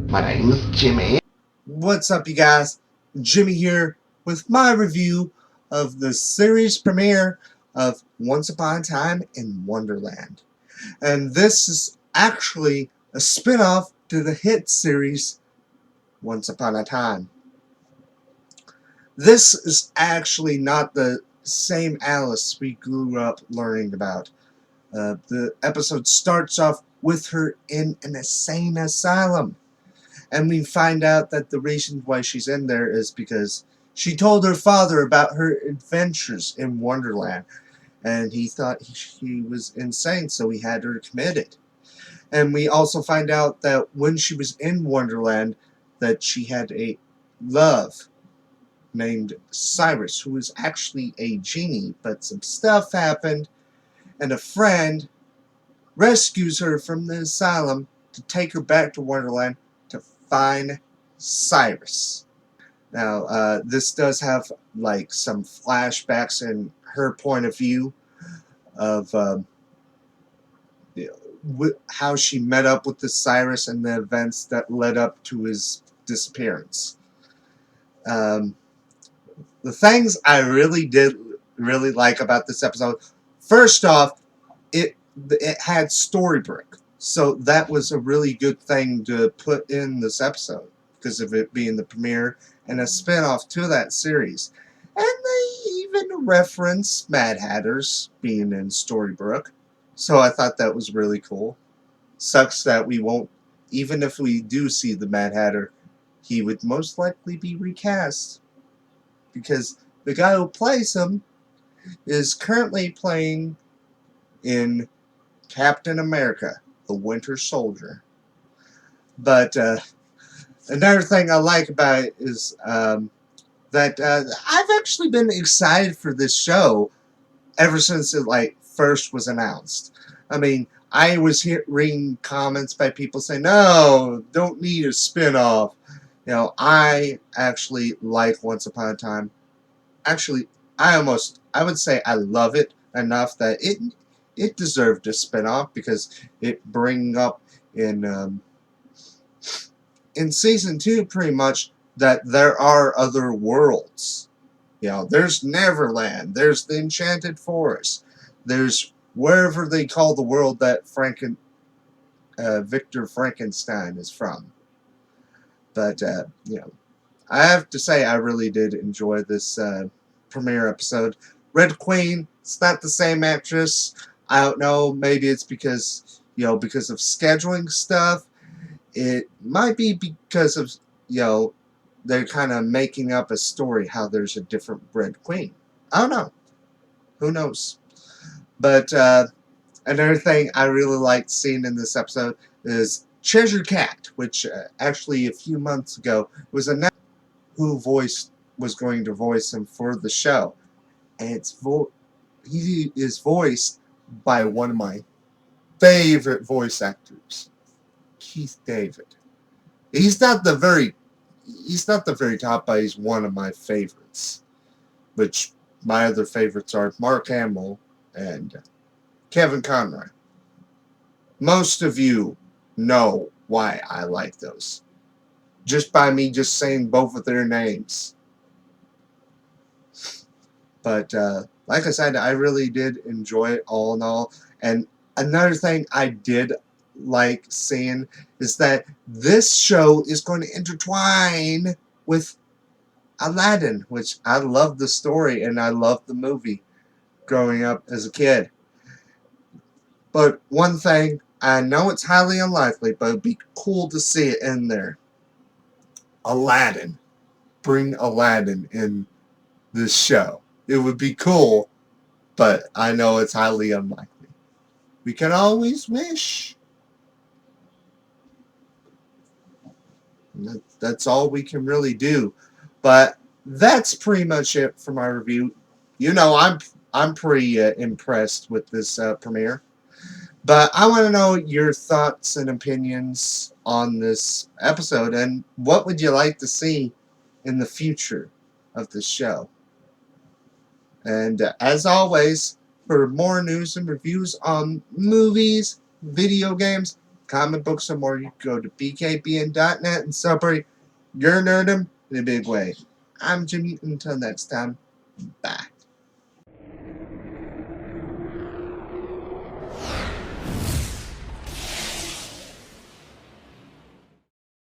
My name's Jimmy. What's up, you guys? Jimmy here with my review of the series premiere of Once Upon a Time in Wonderland. And this is actually a spin-off to the hit series Once Upon a Time. This is actually not the same Alice we grew up learning about. The episode starts off with her in an insane asylum. And we find out that the reason why she's in there is because she told her father about her adventures in Wonderland. And he thought she was insane, so he had her committed. And we also find out that when she was in Wonderland, that she had a love named Cyrus, who was actually a genie, but some stuff happened, and a friend rescues her from the asylum to take her back to Wonderland to find Cyrus. Now, this does have like some flashbacks in her point of view of how she met up with the Cyrus and the events that led up to his disappearance. The things I did really like about this episode, first off, it had Storybrooke, so that was a really good thing to put in this episode because of it being the premiere and a spin-off to that series. And they even reference Mad Hatters being in Storybrooke, so I thought that was really cool. Sucks that we won't, even if we do see the Mad Hatter, he would most likely be recast because the guy who plays him is currently playing in Captain America, the Winter Soldier. But another thing I like about it is that I've actually been excited for this show ever since it first was announced. I mean, I was reading comments by people saying, "No, don't need a spin-off." You know, I actually like Once Upon a Time. Actually, I would say I love it enough that it deserved a spin-off because it bring up in season 2 pretty much that there are other worlds. You know, there's Neverland, there's the Enchanted Forest, there's wherever they call the world that Victor Frankenstein is from. But you know, I have to say I really did enjoy this premiere episode. Red Queen, it's not the same actress. I don't know, maybe it's because, because of scheduling stuff. It might be because of, they're kind of making up a story how there's a different Red Queen. I don't know. Who knows? But another thing I really liked seeing in this episode is Cheshire Cat, which actually a few months ago was announced who was going to voice him for the show. And he is voiced by one of my favorite voice actors, Keith David. He's not the very top, but he's one of my favorites. Which my other favorites are Mark Hamill and Kevin Conroy. Most of you know why I like those. Just by me just saying both of their names. But like I said, I really did enjoy it all in all. And another thing I did like seeing is that this show is going to intertwine with Aladdin, which I love the story and I love the movie growing up as a kid. But one thing, I know it's highly unlikely, but it'd be cool to see it in there. Aladdin. Bring Aladdin in this show. It would be cool, but I know it's highly unlikely. We can always wish. That's all we can really do. But that's pretty much it for my review. You know, I'm pretty impressed with this premiere. But I want to know your thoughts and opinions on this episode, and what would you like to see in the future of the show. And as always, for more news and reviews on movies, video games, comic books some more, you can go to bkbn.net and celebrate your nerdom in a big way. I'm Jimmy. Until next time, bye.